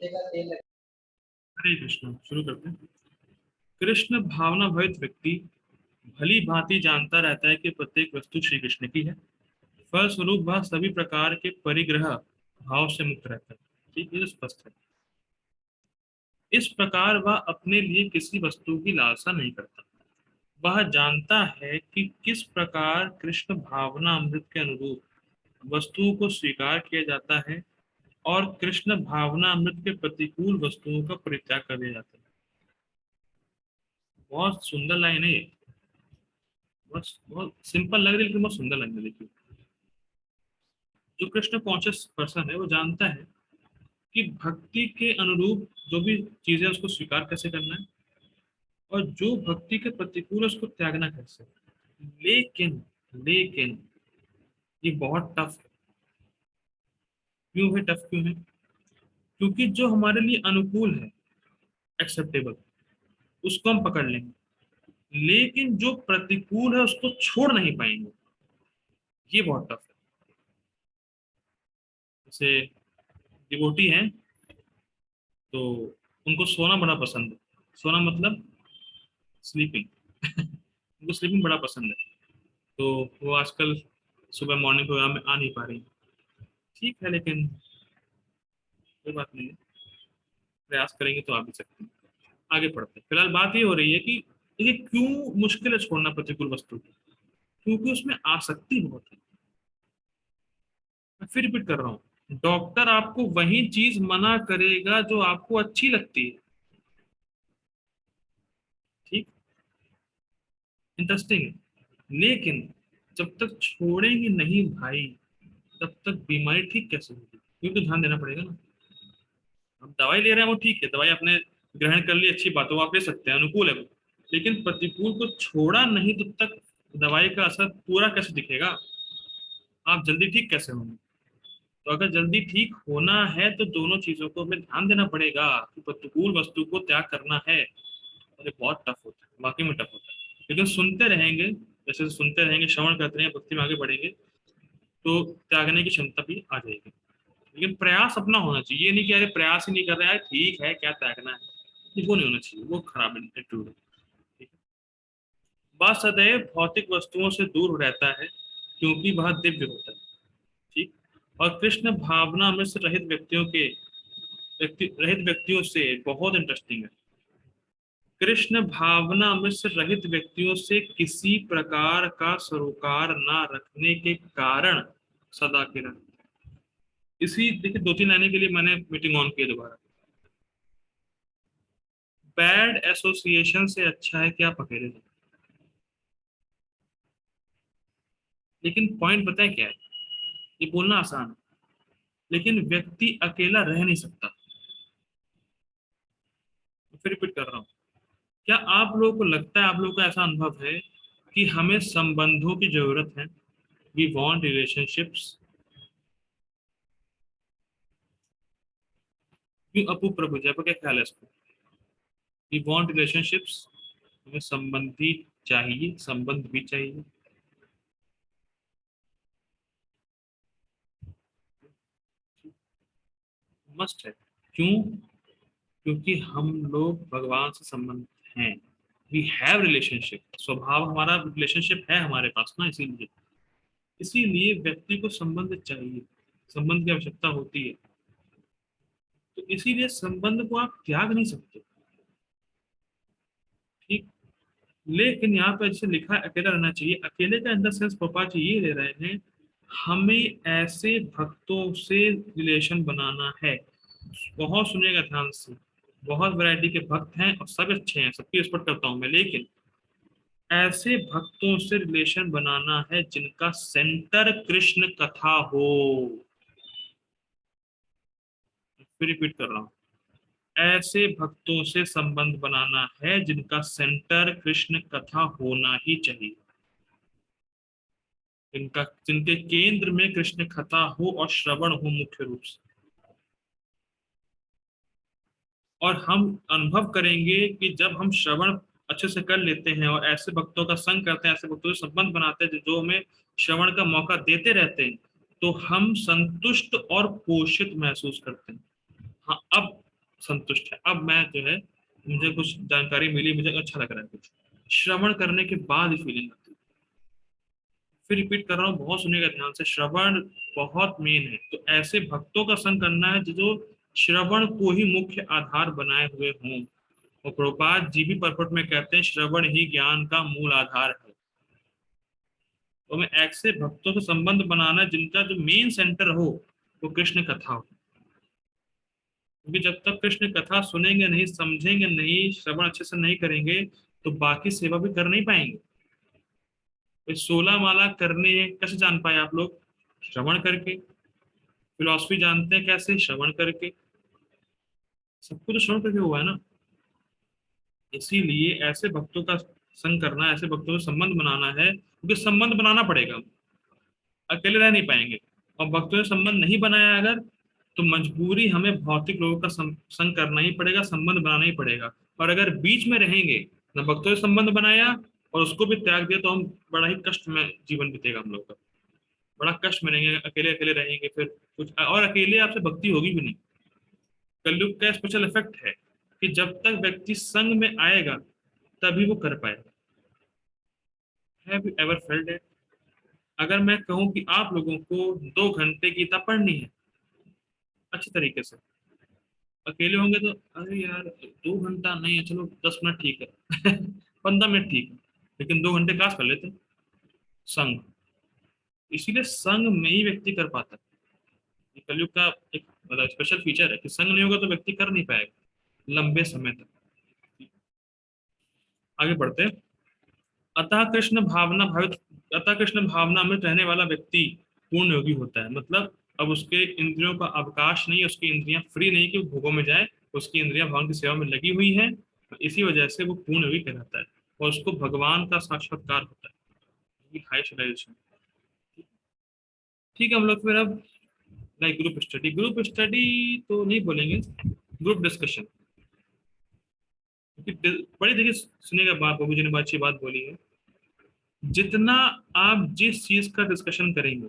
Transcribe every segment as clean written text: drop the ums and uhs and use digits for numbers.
हरे कृष्ण। शुरू करते हैं। कृष्ण भावना भवित व्यक्ति भली भांति जानता रहता है कि प्रत्येक वस्तु श्री कृष्ण की है। फलस्वरूप वह सभी प्रकार के परिग्रह भाव से मुक्त रहता है। ठीक, ये तो स्पष्ट है। इस प्रकार वह अपने लिए किसी वस्तु की लालसा नहीं करता। वह जानता है कि किस प्रकार कृष्ण भावना अमृत के अनुरूप वस्तुओं को स्वीकार किया जाता है और कृष्ण भावना अमृत के प्रतिकूल वस्तुओं का परित्याग कर दिया जाता है। बहुत सुंदर लाइन है ये। बस बहुत सिंपल लग रही है लेकिन बहुत सुंदर लग रही है। देखिए, जो कृष्ण कॉन्शियस पर्सन है वो जानता है कि भक्ति के अनुरूप जो भी चीजें उसको स्वीकार कैसे करना है और जो भक्ति के प्रतिकूल है उसको त्यागना कैसे है। लेकिन लेकिन ये बहुत टफ है। क्यों है टफ, क्यों है? क्योंकि जो हमारे लिए अनुकूल है, एक्सेप्टेबल, उसको हम पकड़ लेंगे, लेकिन जो प्रतिकूल है उसको छोड़ नहीं पाएंगे। ये बहुत टफ है। जैसे डिवोटी हैं तो उनको सोना बड़ा पसंद है। सोना मतलब स्लीपिंग। उनको स्लीपिंग बड़ा पसंद है। तो वो आजकल सुबह मॉर्निंग प्रोग्राम में आ नहीं पा रही। ठीक है, लेकिन कोई बात नहीं है, प्रयास करेंगे तो आ भी सकते हैं। आगे पढ़ते हैं। फिलहाल बात ये हो रही है कि ये क्यों मुश्किल है छोड़ना प्रतिकूल वस्तु की। क्योंकि उसमें आसक्ति बहुत है। मैं फिर रिपीट कर रहा हूँ, डॉक्टर आपको वही चीज मना करेगा जो आपको अच्छी लगती है। ठीक, इंटरेस्टिंग है। लेकिन जब तक छोड़ेंगे नहीं भाई, तब तक बीमारी ठीक कैसे होगी? क्योंकि ध्यान देना पड़ेगा ना। हम दवाई ले रहे हैं वो ठीक है, दवाई आपने ग्रहण कर ली, अच्छी बात है, वो आप ले सकते हैं, अनुकूल है वो। लेकिन प्रतिकूल को छोड़ा नहीं तो तक दवाई का असर पूरा कैसे दिखेगा? आप जल्दी ठीक कैसे होंगे? तो अगर जल्दी ठीक होना है तो दोनों चीजों को हमें ध्यान देना पड़ेगा कि प्रतिकूल वस्तु को त्याग करना है। और ये बहुत टफ होता है, वाकई में टफ होता है। लेकिन सुनते रहेंगे, जैसे सुनते रहेंगे, श्रवण करते रहेंगे, भक्ति में आगे बढ़ेंगे तो त्यागने की क्षमता भी आ जाएगी। लेकिन प्रयास अपना होना चाहिए। ये नहीं कि अरे प्रयास ही नहीं कर रहे हैं, ठीक है क्या त्यागना है, ये वो नहीं होना चाहिए, वो खराब एटीट्यूड है। ठीक है? वह सदैव भौतिक वस्तुओं से दूर रहता है क्योंकि वह दिव्य होता है। ठीक। और कृष्ण भावना में से रहित व्यक्तियों के रहित व्यक्तियों से बहुत इंटरेस्टिंग है। कृष्ण भावना में से रहित व्यक्तियों से किसी प्रकार का सरोकार ना रखने के कारण सदा के रहते। इसी देखिए, दो तीन लाइनें के लिए मैंने मीटिंग ऑन की है दोबारा। बैड एसोसिएशन से अच्छा है कि आप अकेले रहें। लेकिन पॉइंट पता है क्या है? ये बोलना आसान है, लेकिन व्यक्ति अकेला रह नहीं सकता। फिर रिपीट कर रहा हूँ। क्या आप लोगों को लगता है, आप लोगों का ऐसा अनुभव है कि हमें संबंधों की जरूरत है? We want relationships. क्यों अपू प्रभु जी, आपका क्या ख्याल है इस पर? वी वॉन्ट रिलेशनशिप्स, हमें संबंधी चाहिए, संबंध भी चाहिए। मस्ट है। क्यों? क्योंकि हम लोग भगवान से संबंध हैं। वी हैव रिलेशनशिप, स्वभाव हमारा रिलेशनशिप है हमारे पास ना, इसीलिए इसीलिए व्यक्ति को संबंध चाहिए, संबंध की आवश्यकता होती है। तो इसीलिए संबंध को आप त्याग नहीं सकते। ठीक। लेकिन यहाँ पे जैसे लिखा है अकेला रहना चाहिए, अकेले का इन द सेंस पापा जी ये ले रहे हैं, हमें ऐसे भक्तों से रिलेशन बनाना है। बहुत सुनिएगा ध्यान से। बहुत वैरायटी के भक्त हैं और सब अच्छे हैं, सबकी रिस्पेक्ट करता हूं मैं, लेकिन ऐसे भक्तों से रिलेशन बनाना है जिनका सेंटर कृष्ण कथा हो। फिर रिपीट कर रहा हूं, ऐसे भक्तों से संबंध बनाना है जिनका सेंटर कृष्ण कथा होना ही चाहिए। जिनका जिनके केंद्र में कृष्ण कथा हो और श्रवण हो मुख्य रूप से। और हम अनुभव करेंगे कि जब हम श्रवण अच्छे से कर लेते हैं और ऐसे भक्तों का संग करते हैं, ऐसे भक्तों से संबंध बनाते हैं जो हमें श्रवण का मौका देते रहते हैं, तो हम संतुष्ट और पोषित महसूस करते हैं। हाँ, अब संतुष्ट है। अब मैं जो है, मुझे कुछ जानकारी मिली, मुझे अच्छा लग रहा है, कुछ श्रवण करने के बाद ही फीलिंग आती है। फिर रिपीट कर रहा हूँ, बहुत सुनिएगा ध्यान से, श्रवण बहुत मेन है। तो ऐसे भक्तों का संग करना है जो श्रवण को ही मुख्य आधार बनाए हुए हों। और प्रभुपाद जी भी परपट में कहते हैं श्रवण ही ज्ञान का मूल आधार है। तो हमें ऐसे भक्तों से संबंध बनाना है जिनका जो मेन सेंटर हो वो कृष्ण कथा हो। क्योंकि जब तक कृष्ण कथा सुनेंगे नहीं, समझेंगे नहीं, श्रवण अच्छे से नहीं करेंगे, तो बाकी सेवा भी कर नहीं पाएंगे। तो 16 माला करने कैसे जान पाए आप लोग? श्रवण करके। फिलॉसफी जानते हैं कैसे? श्रवण करके। सब कुछ तो श्रवण करके हुआ है ना। इसीलिए ऐसे भक्तों का संग करना, ऐसे भक्तों से संबंध बनाना है, क्योंकि संबंध बनाना पड़ेगा, अकेले रह नहीं पाएंगे। और भक्तों से संबंध नहीं बनाया अगर, तो मजबूरी हमें भौतिक लोगों का संग करना ही पड़ेगा, संबंध बनाना ही पड़ेगा। और अगर बीच में रहेंगे, न भक्तों से संबंध बनाया और उसको भी त्याग दिया, तो हम बड़ा ही कष्ट में जीवन बीतेगा हम लोग का। बड़ा कष्ट में रहेंगे, अकेले अकेले रहेंगे, फिर कुछ और अकेले आपसे भक्ति होगी भी नहीं। कलयुग का स्पेशल इफेक्ट है कि जब तक व्यक्ति संग में आएगा तभी वो कर पाएगा। Have you ever felt it? अगर मैं कहूं कि आप लोगों को 2 घंटे गीता पढ़नी है अच्छे तरीके से, अकेले होंगे तो अरे यार 2 घंटा नहीं है, चलो 10 मिनट ठीक है 15 मिनट ठीक है, लेकिन 2 घंटे क्लास कर लेते हैं। संग, इसीलिए संग में ही व्यक्ति कर पाता है। ये कलयुग का एक मतलब स्पेशल फीचर है कि संग नहीं होगा तो व्यक्ति कर नहीं पाएगा लंबे समय तक। आगे बढ़ते हैं। अतः कृष्ण भावना भावित, अतः कृष्ण भावना में रहने वाला व्यक्ति पूर्ण योगी होता है। मतलब अब उसके इंद्रियों का अवकाश नहीं, उसकी इंद्रियां फ्री नहीं कि वो भोगों में जाए, उसकी इंद्रियां भगवान की सेवा में लगी हुई है। इसी वजह से वो पूर्ण योगी कहलाता है और उसको भगवान का साक्षात्कार होता है, हाईएस्ट रियलाइजेशन। ठीक है, हम लोग फिर अब लाइक ग्रुप स्टडी तो नहीं बोलेंगे, ग्रुप डिस्कशन। क्योंकि बड़ी देखिए, सुनिएगा बात, बाबू जी ने अच्छी बात बोली है। जितना आप जिस चीज का डिस्कशन करेंगे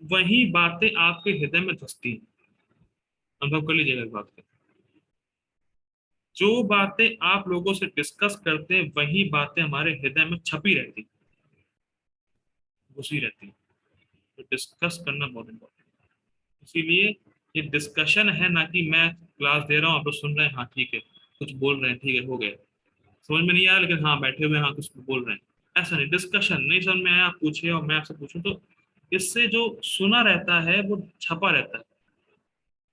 वही बातें आपके हृदय में धसती हैं। अनुभव कर लीजिएगा इस बात का। जो बातें आप लोगों से डिस्कस करते हैं वही बातें हमारे हृदय में छपी रहती, घुसी रहती। तो डिस्कस करना बहुत इम्पोर्टेंट है। इसीलिए ये डिस्कशन है, ना कि मैं क्लास दे रहा हूँ आप लोग सुन रहे हैं, हाँ ठीक है कुछ बोल रहे हैं, ठीक है हो गया, समझ में नहीं आया लेकिन हाँ बैठे हुए हैं, हाँ कुछ बोल रहे हैं। ऐसा नहीं, डिस्कशन नहीं समझ में आया आप पूछिए और मैं आपसे पूछूं, तो इससे जो सुना रहता है वो छपा रहता है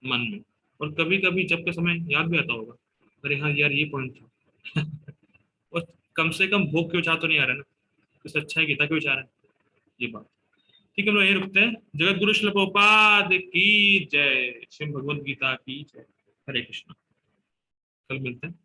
मन में। और कभी कभी जब के समय याद भी आता होगा, अरे हाँ यार ये पॉइंट था और कम से कम भोग के विचार तो नहीं आ रहे ना, इससे अच्छा है गीता के विचार है। ये बात ठीक है, हम लोग यही रुकते हैं। जगत गुरु श्रील प्रभुपाद की जय, श्री भगवद गीता की जय। हरे कृष्णा। कल मिलते हैं।